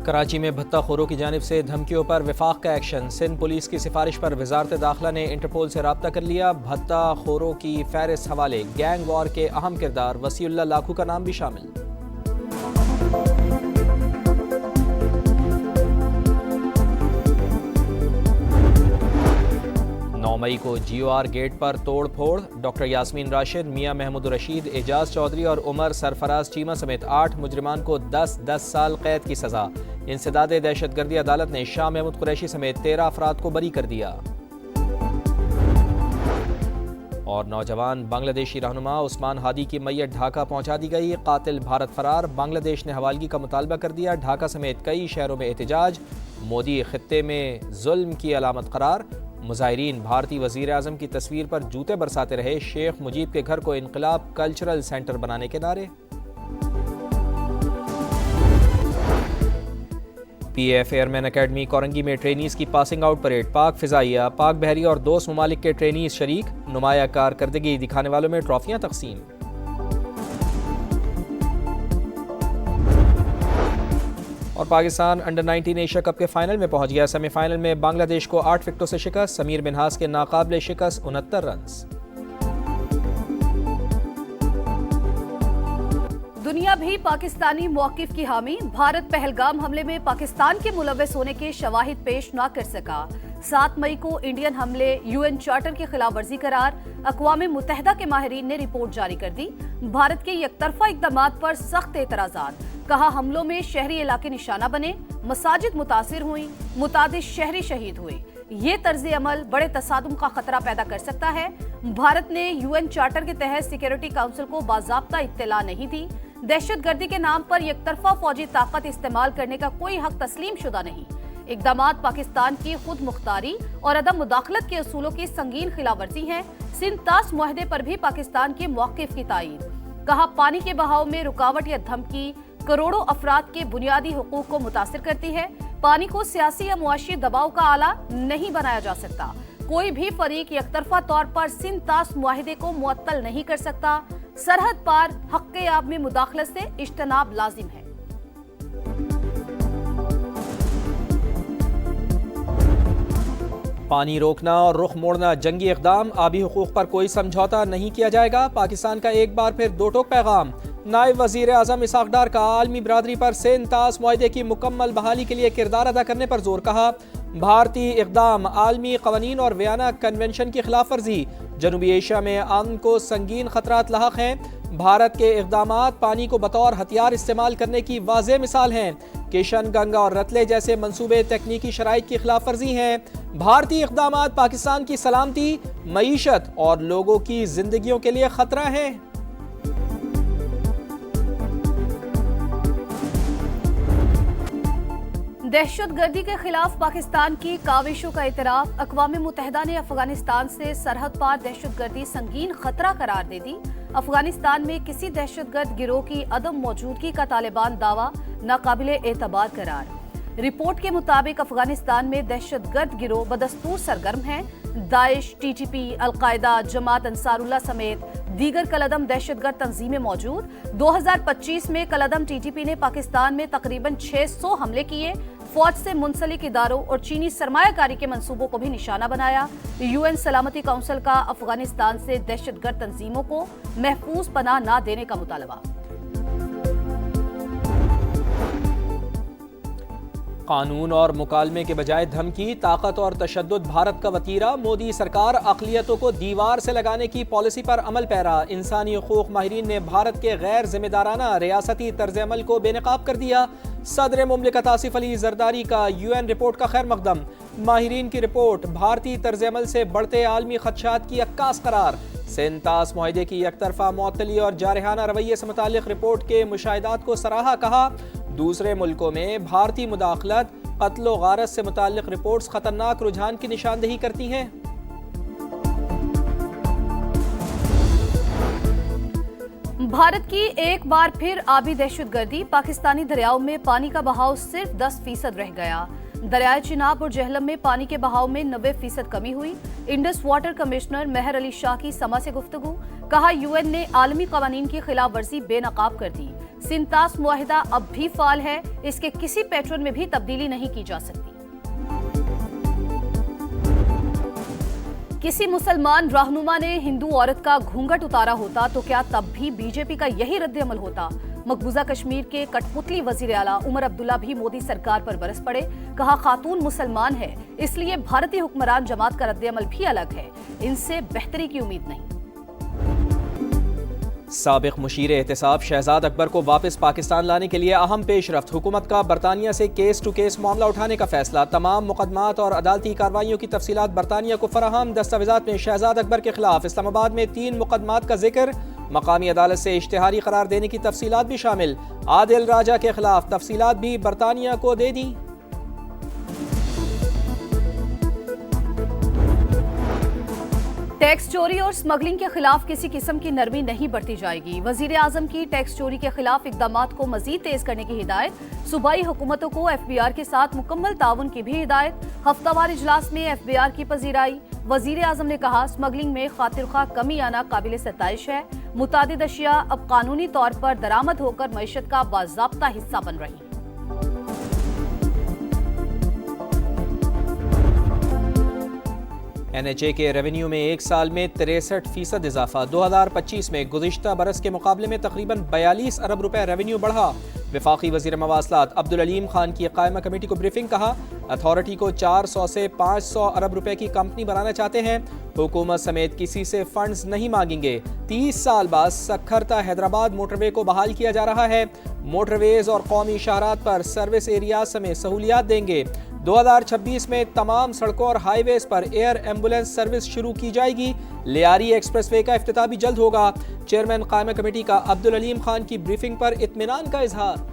کراچی میں بھتہ خوروں کی جانب سے دھمکیوں پر وفاق کا ایکشن۔ سندھ پولیس کی سفارش پر وزارت داخلہ نے انٹرپول سے رابطہ کر لیا۔ بھتہ خوروں کی فہرست حوالے۔ گینگ وار کے اہم کردار وسیع اللہ لاکھو کا نام بھی شامل۔ 9 مئی کو جی او آر گیٹ پر توڑ پھوڑ۔ ڈاکٹر یاسمین راشد، میاں محمود رشید، اعجاز چودھری اور عمر سرفراز چیمہ سمیت 8 مجرمان کو 10 سال قید کی سزا۔ انسداد دہشت گردی عدالت نے شاہ محمود قریشی سمیت 13 افراد کو بری کر دیا۔ اور نوجوان بنگلہ دیشی رہنما عثمان ہادی کی میت ڈھاکہ پہنچا دی گئی۔ قاتل بھارت فرار، بنگلہ دیش نے حوالگی کا مطالبہ کر دیا۔ ڈھاکہ سمیت کئی شہروں میں احتجاج۔ مودی خطے میں ظلم کی علامت قرار۔ مظاہرین بھارتی وزیر اعظم کی تصویر پر جوتے برساتے رہے۔ شیخ مجیب کے گھر کو انقلاب کلچرل سینٹر بنانے کے نعرے۔ P F airmen academy Korangi میں ٹرینیز کی پاسنگ آؤٹ پریڈ۔ پاک فضائیہ، پاک بحری اور دوست ممالک کے ٹرینیز شریک۔ نمایاں کارکردگی دکھانے والوں میں ٹرافیاں تقسیم۔ اور پاکستان انڈر 19 ایشیا کپ کے فائنل میں پہنچ گیا۔ سیمی فائنل میں بنگلہ دیش کو 8 وکٹوں سے شکست۔ سمیر منہاس کے ناقابل شکست 69 رنز۔ دنیا بھی پاکستانی موقف کی حامی۔ بھارت پہلگام حملے میں پاکستان کے ملوث ہونے کے شواہد پیش نہ کر سکا۔ 7 مئی کو انڈین حملے UN چارٹر کی خلاف ورزی قرار۔ اقوام متحدہ کے ماہرین نے رپورٹ جاری کر دی۔ بھارت کے یک طرفہ اقدامات پر سخت اعتراضات۔ کہا حملوں میں شہری علاقے نشانہ بنے، مساجد متاثر ہوئیں، متعدد شہری شہید ہوئے۔ یہ طرز عمل بڑے تصادم کا خطرہ پیدا کر سکتا ہے۔ بھارت نے UN چارٹر کے تحت سیکیورٹی کونسل کو باضابطہ اطلاع نہیں دی۔ دہشت گردی کے نام پر یک طرفہ فوجی طاقت استعمال کرنے کا کوئی حق تسلیم شدہ نہیں۔ اقدامات پاکستان کی خود مختاری اور عدم مداخلت کے اصولوں کی سنگین خلاف ورزی ہیں۔ سندھ طاس معاہدے پر بھی پاکستان کے موقف کی تائید۔ کہا پانی کے بہاؤ میں رکاوٹ یا دھمکی کروڑوں افراد کے بنیادی حقوق کو متاثر کرتی ہے۔ پانی کو سیاسی یا معاشی دباؤ کا آلہ نہیں بنایا جا سکتا۔ کوئی بھی فریق یک طرفہ طور پر سندھ طاس معاہدے کو معطل نہیں کر سکتا۔ سرحد پار حق آب میں مداخلت سے اجتناب لازم ہے۔ پانی روکنا اور رخ موڑنا جنگی اقدام۔ آبی حقوق پر کوئی سمجھوتا نہیں کیا جائے گا۔ پاکستان کا ایک بار پھر دو ٹوک پیغام۔ نائب وزیر اعظم اسحاق ڈار کا عالمی برادری پر سندھ طاس معاہدے کی مکمل بحالی کے لیے کردار ادا کرنے پر زور۔ کہا بھارتی اقدام عالمی قوانین اور ویانا کنونشن کی خلاف ورزی۔ جنوبی ایشیا میں امن کو سنگین خطرات لاحق ہیں۔ بھارت کے اقدامات پانی کو بطور ہتھیار استعمال کرنے کی واضح مثال ہیں۔ کشن گنگا اور رتلے جیسے منصوبے تکنیکی شرائط کی خلاف ورزی ہیں۔ بھارتی اقدامات پاکستان کی سلامتی، معیشت اور لوگوں کی زندگیوں کے لیے خطرہ ہیں۔ دہشت گردی کے خلاف پاکستان کی کاوشوں کا اعتراف۔ اقوام متحدہ نے افغانستان سے سرحد پار دہشت گردی سنگین خطرہ قرار دے دی۔ افغانستان میں کسی دہشت گرد گروہ کی عدم موجودگی کا طالبان دعویٰ ناقابل اعتبار قرار۔ رپورٹ کے مطابق افغانستان میں دہشت گرد گروہ بدستور سرگرم ہیں۔ داعش، TTP، القاعدہ، جماعت انصار اللہ سمیت دیگر کالعدم دہشت گرد تنظیمیں موجود۔ 2025 میں کالعدم TTP نے پاکستان میں تقریباً 600 حملے کیے۔ فوج سے منسلک اداروں اور چینی سرمایہ کاری کے منصوبوں کو بھی نشانہ بنایا۔ UN سلامتی کونسل کا افغانستان سے دہشت گرد تنظیموں کو محفوظ پناہ نہ دینے کا مطالبہ۔ قانون اور مکالمے کے بجائے دھمکی، طاقت اور تشدد بھارت کا وتیرہ۔ مودی سرکار اقلیتوں کو دیوار سے لگانے کی پالیسی پر عمل پیرا۔ انسانی حقوق ماہرین نے بھارت کے غیر ذمہ دارانہ ریاستی طرز عمل کو بے نقاب کر دیا۔ صدر مملکت آصف علی زرداری کا UN رپورٹ کا خیر مقدم۔ ماہرین کی رپورٹ بھارتی طرز عمل سے بڑھتے عالمی خدشات کی عکاس قرار۔ سندھ طاس معاہدے کی یک طرفہ معطلی اور جارحانہ رویے سے متعلق رپورٹ کے مشاہدات کو سراہا۔ کہا دوسرے ملکوں میں بھارتی مداخلت، قتل و غارت سے متعلق رپورٹس خطرناک رجحان کی نشاندہی کرتی ہیں۔ بھارت کی ایک بار پھر آبی دہشت گردی۔ پاکستانی دریاؤں میں پانی کا بہاؤ صرف 10% رہ گیا۔ دریائے چناب اور جہلم میں پانی کے بہاؤ میں 90% کمی ہوئی۔ Indus water commissioner Mehr Ali Shah کی سما سے گفتگو۔ کہا UN نے عالمی قوانین کی خلاف ورزی بے نقاب کر دی۔ सिंतास मुआहिदा अब भी फाल है, इसके किसी पैटर्न में भी तब्दीली नहीं की जा सकती। किसी मुसलमान रहनुमा ने हिंदू औरत का घूंघट उतारा होता तो क्या तब भी बीजेपी का यही रद्द-ए-अमल होता? मकबूजा कश्मीर के कठपुतली वजीर आला उमर अब्दुल्ला भी मोदी सरकार पर बरस पड़े। कहा, खातून मुसलमान है इसलिए भारतीय हुक्मरान जमात का रद्द-ए-अमल भी अलग है, इनसे बेहतरी की उम्मीद नहीं। साबिक मुशीर एहतिसाब शहजाद अकबर को वापस पाकिस्तान लाने के लिए अहम पेशरफ्त। हुकूमत का बरतानिया से केस टू केस मामला उठाने का फैसला। तमाम मुकदमात और अदालती कार्रवाइयों की तफसीलात बरतानिया को फराहम। दस्तावेजात में शहजाद अकबर के खिलाफ इस्लामाबाद में 3 मुकदमात का जिक्र। मकामी अदालत से इश्तिहारी करार देने की तफसीलात भी शामिल। आदिल राजा के खिलाफ तफसीलात भी बरतानिया को दे दी। टैक्स चोरी और स्मगलिंग के खिलाफ किसी किस्म की नरमी नहीं बरती जाएगी। वजीर आजम की टैक्स चोरी के खिलाफ इकदामात को मजीद तेज करने की हिदायत। सूबाई हुकूमतों को FBR के साथ मुकम्मल ताउन की भी हिदायत। हफ्तावार इजलास में FBR की पजीराई। वजीर आजम ने कहा, स्मगलिंग में खातिरख्वाह कमी आना काबिल सताइश है। मुतादिद अशिया अब कानूनी तौर पर दरामद होकर मईशत का बाज़ाब्ता हिस्सा बन रही। NHA के रेवेन्यू में एक साल में 63% इजाफा। 2025 में गुज़िश्ता बरस के मुकाबले में तकरीबन 42 अरब रुपए रेवेन्यू बढ़ा। वफाकी वज़ीर मवासलात अब्दुल अलीम खान की कायमा कमेटी को ब्रीफिंग। कहा, अथॉरिटी को 400 से 500 अरब रुपए की कंपनी बनाना चाहते हैं। हुकूमत समेत किसी से फंड्स नहीं मांगेंगे। 30 साल बाद सखरता हैदराबाद मोटरवे को बहाल किया जा रहा है। मोटरवेज और कौमी शहरात पर सर्विस एरिया समेत सहूलियात देंगे। 2026 में तमाम सड़कों और हाईवेज पर एयर एम्बुलेंस सर्विस शुरू की जाएगी। लियारी एक्सप्रेसवे का इफ्तिताह भी जल्द होगा। चेयरमैन कायमा कमेटी का अब्दुल अलीम खान की ब्रीफिंग पर इत्मीनान का इजहार।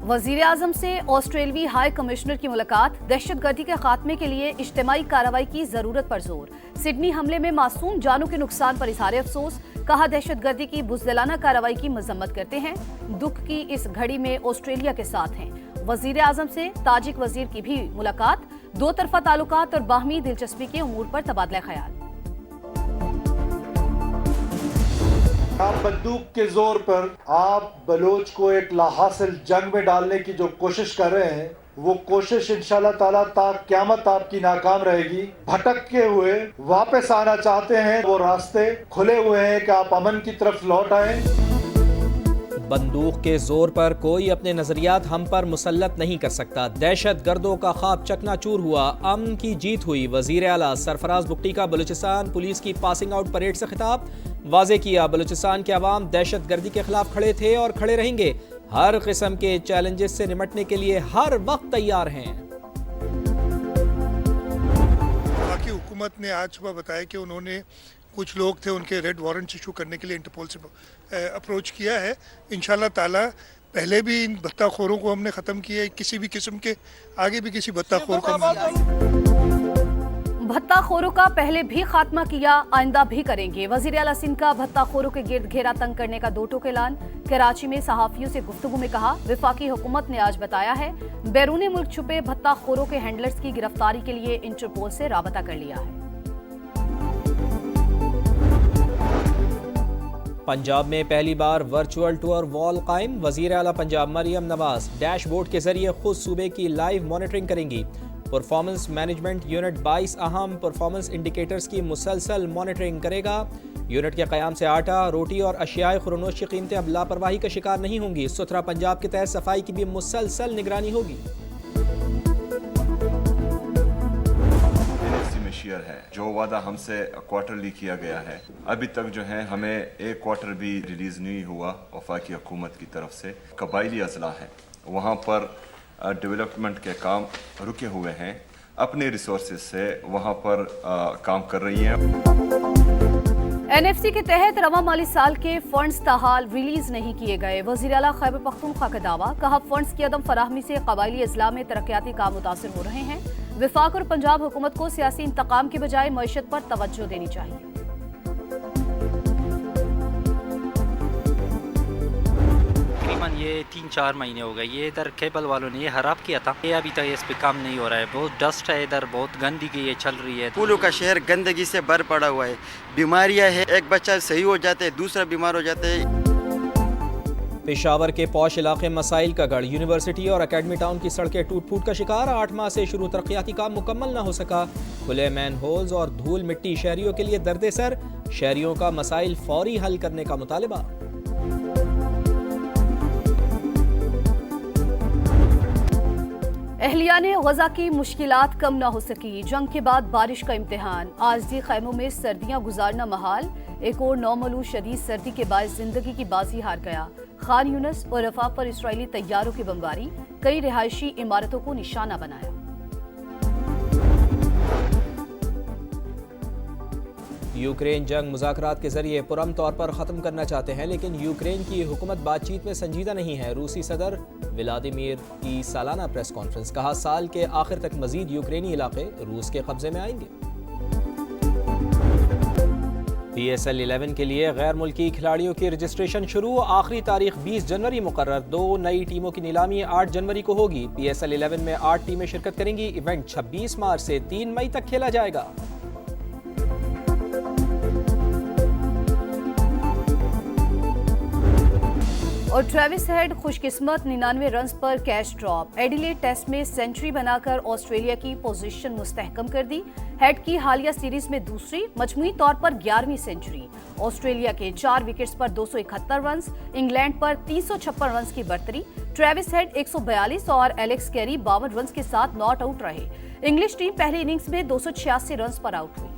वजीर आजम से ऑस्ट्रेलवी हाई कमिश्नर की मुलाकात। दहशतगर्दी के खात्मे के लिए इज्तिमाई कार्रवाई की जरूरत पर जोर। सिडनी हमले में मासूम जानों के नुकसान पर इजहार अफसोस। कहा, दहशतगर्दी की बुज़दिलाना कार्रवाई की मजम्मत करते हैं। दुख की इस घड़ी में ऑस्ट्रेलिया के साथ हैं। वजीर आजम से ताजिक वजीर की भी मुलाकात। 2 तरफा ताल्लुकात और बाहमी दिलचस्पी के उमूर पर तबादला ख्याल। आप बंदूक के जोर पर आप बलोच को एक लाहासिल जंग में डालने की जो कोशिश कर रहे हैं, वो कोशिश इंशाल्लाह ताला ता क़यामत आपकी नाकाम रहेगी। भटकते हुए वापस आना चाहते हैं, वो रास्ते खुले हुए हैं कि आप अमन की तरफ लौट आए। बंदूक के जोर पर कोई अपने नजरियात हम पर मुसल्लत नहीं कर सकता। दहशत गर्दों का ख्वाब चकनाचूर हुआ, अमन की जीत हुई। वजीर आला सरफराज बुगटी का बलूचिस्तान पुलिस की पासिंग आउट परेड से खिताब। वाजे किया, बलूचिस्तान के अवाम दहशत गर्दी के खिलाफ खड़े थे और खड़े रहेंगे। हर किस्म के चैलेंजेस से निमटने के लिए हर वक्त तैयार हैं। बाकी हुकूमत ने आज सुबह बताया कि उन्होंने कुछ लोग थे उनके रेड वारंट इशू करने के लिए इंटरपोल से अप्रोच किया है। इंशाल्लाह ताला पहले भी इन भत्ताखोरों को हमने ख़त्म किया है, किसी भी किस्म के आगे भी किसी भत्ताखोर को भत्ताखोरों का पहले भी खात्मा किया, आइंदा भी करेंगे। वजीर आला सिंध का भत्ताखोरों के गिर्द घेरा तंग करने का 2 टोक ऐलान। कराची में सहाफियों से गुफ्तगू में कहा, वफाकी हुकूमत ने आज बताया है बैरून मुल्क छुपे भत्ताखोरों के हैंडलर्स की गिरफ्तारी के लिए इंटरपोल से राबता कर लिया है। पंजाब में पहली बार वर्चुअल टूर वॉल कायम। वजीर आला पंजाब मरियम नवाज डैशबोर्ड के जरिए खुद सूबे की लाइव मॉनिटरिंग करेंगी। परफॉर्मेंस मैनेजमेंट यूनिट 22 अहम परफॉर्मेंस इंडिकेटर्स की मुसलसल मॉनिटरिंग करेगा। यूनिट के क़याम से आटा, रोटी और अशियाए खुरनोश की कीमतें अब लापरवाही का शिकार नहीं होंगी। सुथरा पंजाब के तहत सफाई की भी मुसलसल निगरानी होगी। शेयर है जो वादा हमसे क्वार्टरली किया गया है, अभी तक जो है हमें एक क्वार्टर भी रिलीज नहीं हुआ वफाकी हुकूमत की तरफ से। कबायली अजला है वहाँ पर डेवलपमेंट के काम रुके हुए हैं, अपने रिसोर्सेज से वहाँ पर काम कर रही हैं। NFC के तहत रवा माली साल के फंड्स ताहाल रिलीज नहीं किए गए। वज़ीर आला खैबर पख्तूनख्वा का दावा। कहा, फंड्स की अदम फराहमी से कबायली अजला में तरक्याती काम मुतासिर हो रहे हैं। वफाक और पंजाब हुकूमत को सियासी इंतकाम की बजाय मईशत पर तवज्जो देनी चाहिए। तकरीबन तकरीबन ये 3-4 महीने हो गए। ये इधर केबल वालों ने ये खराब किया था, ये अभी तक इस पे काम नहीं हो रहा है। बहुत डस्ट है इधर, बहुत गंदगी ये चल रही है। पुलों का शहर गंदगी से भर पड़ा हुआ है, बीमारियां है, एक बच्चा सही हो जाता है दूसरा बीमार हो जाता है। पेशावर के पौश इलाके मसाइल का गढ़, यूनिवर्सिटी और एकेडमी टाउन की सड़कें टूट फूट का शिकार। 8 माह से शुरू तरक्याती काम मुकम्मल न हो सका। खुले मैन होल्स और धूल मिट्टी शहरियों के लिए दर्द सर। शहरियों का मसाइल फौरी हल करने का मुतालबा। अहलियान गजा की मुश्किलात कम ना हो सकी। जंग के बाद बारिश का इम्तिहान। आरजी खैमों में सर्दियां गुजारना महाल। एक और नौमलू शदीद सर्दी के बायस जिंदगी की बाजी हार गया। खान यूनिस और रफा पर इसराइली तैयारों की बमबारी, कई रिहायशी इमारतों को निशाना बनाया। यूक्रेन जंग मुज़ाकरात के जरिए पुरम तौर पर ख़त्म करना चाहते हैं, लेकिन यूक्रेन की हुकूमत बातचीत में संजीदा नहीं है। रूसी सदर व्लादिमीर की सालाना प्रेस कॉन्फ्रेंस, कहा साल के आखिर तक मजीद यूक्रेनी इलाके रूस के कब्जे में आएंगे। PSL 11 के लिए गैर मुल्की खिलाड़ियों की रजिस्ट्रेशन शुरू। आखिरी तारीख 20 जनवरी मुकर्रर। 2 नई टीमों की नीलामी 8 जनवरी को होगी। PSL 11 में 8 टीमें शिरकत करेंगी। इवेंट 26 मार्च से 3 मई तक खेला जाएगा। और ट्रेविस हेड खुशकिस्मत 99 रन्स पर कैच ड्रॉप। एडिलेड टेस्ट में सेंचुरी बनाकर ऑस्ट्रेलिया की पोजीशन मुस्तहकम कर दी। हेड की हालिया सीरीज में दूसरी, मजमूई तौर पर 11वीं सेंचुरी। ऑस्ट्रेलिया के 4 विकेट्स पर 271 रन्स, इंग्लैंड पर 356 रन्स की बढ़तरी। ट्रेविस हेड 142 और एलेक्स कैरी 52 रन्स के साथ नॉट आउट रहे। इंग्लिश टीम पहली इनिंग्स में 286 रन्स पर आउट हुई।